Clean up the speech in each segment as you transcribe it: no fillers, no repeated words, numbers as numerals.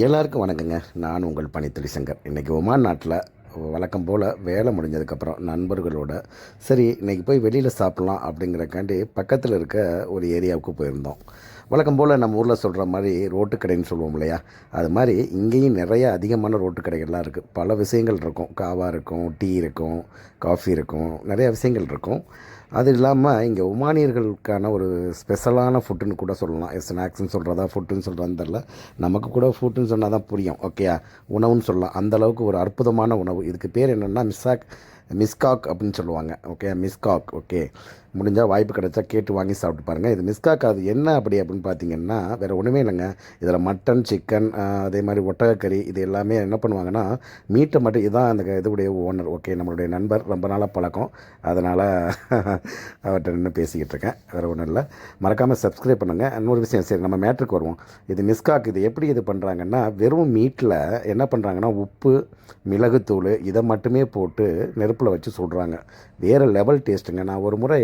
எல்லாருக்கும் வணக்கங்க. நான் உங்கள் பணித்துளி சங்கர். இன்றைக்கி ஒமான் நாட்டில் வழக்கம் போல் வேலை முடிஞ்சதுக்கப்புறம் நண்பர்களோட சரி இன்றைக்கி போய் வெளியில் சாப்பிட்லாம் அப்படிங்கிறக்காண்டி பக்கத்தில் இருக்க ஒரு ஏரியாவுக்கு போயிருந்தோம். வழக்கம் போல் நம்ம ஊரில் சொல்கிற மாதிரி ரோட்டு கடைன்னு சொல்லுவோம் இல்லையா, அது மாதிரி இங்கேயும் நிறைய அதிகமான ரோட்டு கடைகள்லாம் இருக்குது. பல விஷயங்கள் இருக்கும். காவா இருக்கும், டீ இருக்கும், காஃபி இருக்கும், நிறையா விஷயங்கள் இருக்கும். அது இல்லாமல் இங்கே ஒமானியர்களுக்கான ஒரு ஸ்பெஷலான ஃபுட்டுன்னு கூட சொல்லலாம். ஸ்நாக்ஸ்ன்னு சொல்கிறதா ஃபுட்டுன்னு சொல்கிறதான்னு தெரில. நமக்கு கூட ஃபுட்டுன்னு சொன்னால் தான் புரியும். ஓகேயா, உணவுன்னு சொல்லலாம். அந்தளவுக்கு ஒரு அற்புதமான உணவு. இதுக்கு பேர் என்னென்னா மிஸ்காக் அப்படின்னு சொல்லுவாங்க. ஓகே, மிஸ்காக். ஓகே, முடிஞ்சால் வாய்ப்பு கிடைச்சா கேட்டு வாங்கி சாப்பிட்டு பாருங்கள். இது மிஸ்காக். அது என்ன அப்படின்னு பார்த்தீங்கன்னா வேறு ஒன்றுமே இல்லைங்க. இதில் மட்டன், சிக்கன், அதே மாதிரி ஒட்டகக்கறி, இது எல்லாமே என்ன பண்ணுவாங்கன்னா மீட்டை மட்டும் இதான் அந்த இதுடைய ஓனர். ஓகே, நம்மளுடைய நண்பர், ரொம்ப நாளாக பழக்கம். அதனால் அவர்கிட்ட நின்று பேசிக்கிட்டு இருக்கேன். வேறு ஒன்றும் இல்லை. மறக்காமல் சப்ஸ்கிரைப் பண்ணுங்கள். இன்னொரு விஷயம், சரி நம்ம மேட்ருக்கு வருவோம். இது மிஸ்காக். இது எப்படி இது பண்ணுறாங்கன்னா வெறும் மீட்டில் என்ன பண்ணுறாங்கன்னா உப்பு, மிளகுத்தூள் இதை மட்டுமே போட்டு நெருப்பில் வச்சு சுடுறாங்க. வேறு லெவல் டேஸ்ட்டுங்க. நான் ஒரு முறை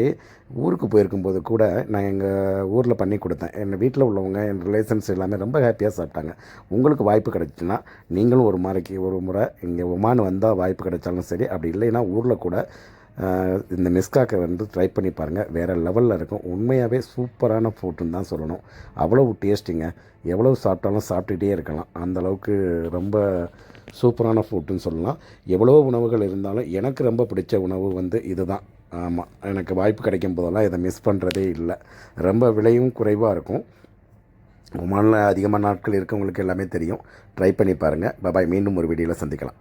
ஊருக்கு போயிருக்கும்போது கூட நான் எங்கள் ஊரில் பண்ணி கொடுத்தேன். என் வீட்டில் உள்ளவங்க, என் ரிலேஷன்ஸ் எல்லாமே ரொம்ப ஹாப்பியாக சாப்பிட்டாங்க. உங்களுக்கு வாய்ப்பு கிடைச்சுன்னா நீங்களும் ஒரு முறை இங்கே ஒமான் வந்தால் வாய்ப்பு கிடைச்சாலும் சரி, அப்படி இல்லைன்னா ஊரில் கூட இந்த மிஸ்காக்கை ட்ரை பண்ணி பாருங்கள். வேறு லெவலில் இருக்கும். உண்மையாகவே சூப்பரான ஃபுட்டுன்னு தான் சொல்லணும். அவ்வளோ டேஸ்ட்டுங்க. எவ்வளோ சாப்பிட்டாலும் சாப்பிட்டுக்கிட்டே இருக்கலாம். அந்தளவுக்கு ரொம்ப சூப்பரான ஃபுட்டுன்னு சொல்லலாம். எவ்வளோ உணவுகள் இருந்தாலும் எனக்கு ரொம்ப பிடிச்ச உணவு இது தான். ஆமாம், எனக்கு வாய்ப்பு கிடைக்கும் போதெல்லாம் இதை மிஸ் பண்ணுறதே இல்லை. ரொம்ப விலையும் குறைவாக இருக்கும். ஒமானில் அதிகமான நாட்கள் இருக்கவங்களுக்கு எல்லாமே தெரியும். ட்ரை பண்ணி பாருங்கள். பாய். மீண்டும் ஒரு வீடியோவில் சந்திக்கலாம்.